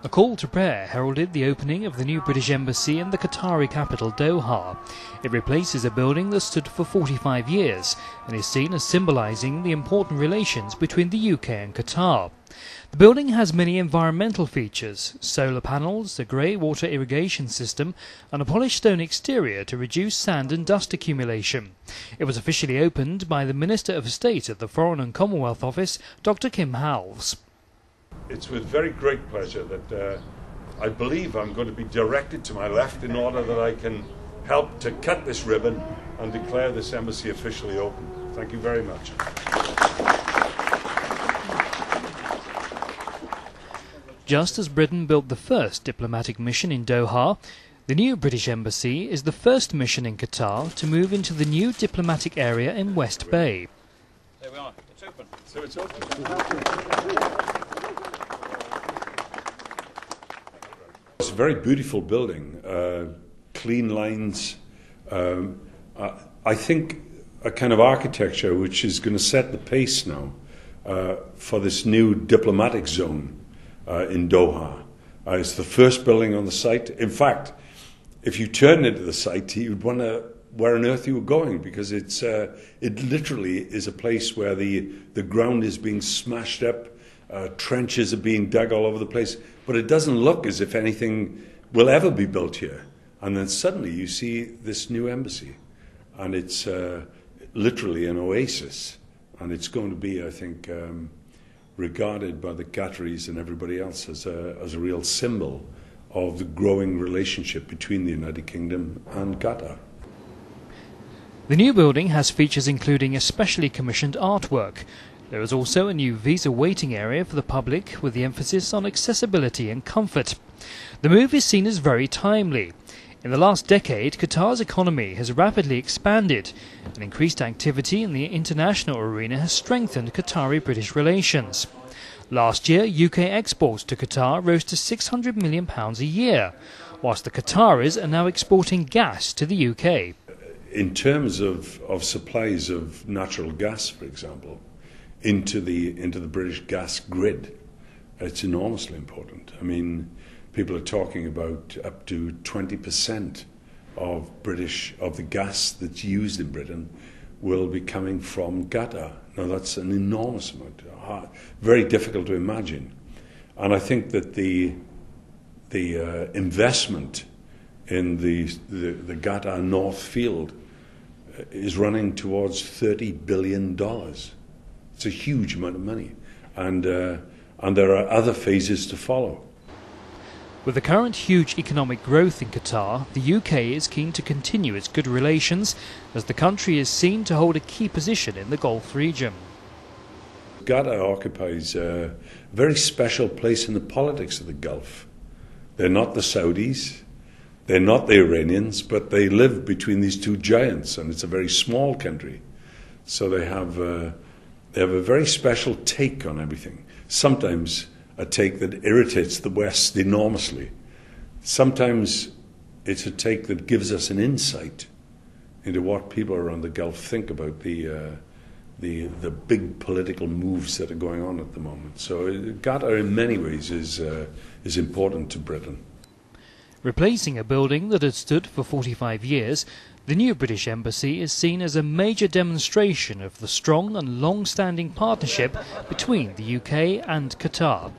A call to prayer heralded the opening of the new British Embassy in the Qatari capital Doha. It replaces a building that stood for 45 years and is seen as symbolising the important relations between the UK and Qatar. The building has many environmental features: solar panels, a grey water irrigation system and a polished stone exterior to reduce sand and dust accumulation. It was officially opened by the Minister of State at the Foreign and Commonwealth Office, Dr. Kim Howells. It's with very great pleasure that I believe I'm going to be directed to my left in order that I can help to cut this ribbon and declare this embassy officially open. Thank you very much. Just as Britain built the first diplomatic mission in Doha, the new British Embassy is the first mission in Qatar to move into the new diplomatic area in West Bay. There we are. It's open. So it's open. It's a very beautiful building, clean lines. I think a kind of architecture which is going to set the pace now for this new diplomatic zone in Doha. It's the first building on the site. In fact, if you turn into the site, you'd wonder where on earth you were going, because it literally is a place where the ground is being smashed up. Trenches are being dug all over the place, but it doesn't look as if anything will ever be built here. And then suddenly you see this new embassy, and it's literally an oasis, and it's going to be, I think, regarded by the Qataris and everybody else as a real symbol of the growing relationship between the United Kingdom and Qatar. The new building has features including a specially commissioned artwork. There is also a new visa waiting area for the public, with the emphasis on accessibility and comfort. The move is seen as very timely. In the last decade, Qatar's economy has rapidly expanded, and increased activity in the international arena has strengthened Qatari-British relations. Last year, UK exports to Qatar rose to £600 million a year, whilst the Qataris are now exporting gas to the UK. In terms of supplies of natural gas, for example, into the British gas grid, it's enormously important. I mean, people are talking about up to 20% of the gas that's used in Britain will be coming from Qatar. Now that's an enormous amount, very difficult to imagine. And I think that the investment in the Qatar North Field is running towards $30 billion. It's a huge amount of money, and there are other phases to follow. With the current huge economic growth in Qatar, the UK is keen to continue its good relations, as the country is seen to hold a key position in the Gulf region. Qatar occupies a very special place in the politics of the Gulf. They're not the Saudis, they're not the Iranians, but they live between these two giants, and it's a very small country. So they have a very special take on everything. Sometimes a take that irritates the West enormously. Sometimes it's a take that gives us an insight into what people around the Gulf think about the big political moves that are going on at the moment. So Qatar in many ways is important to Britain. Replacing a building that had stood for 45 years, the new British Embassy is seen as a major demonstration of the strong and long-standing partnership between the UK and Qatar.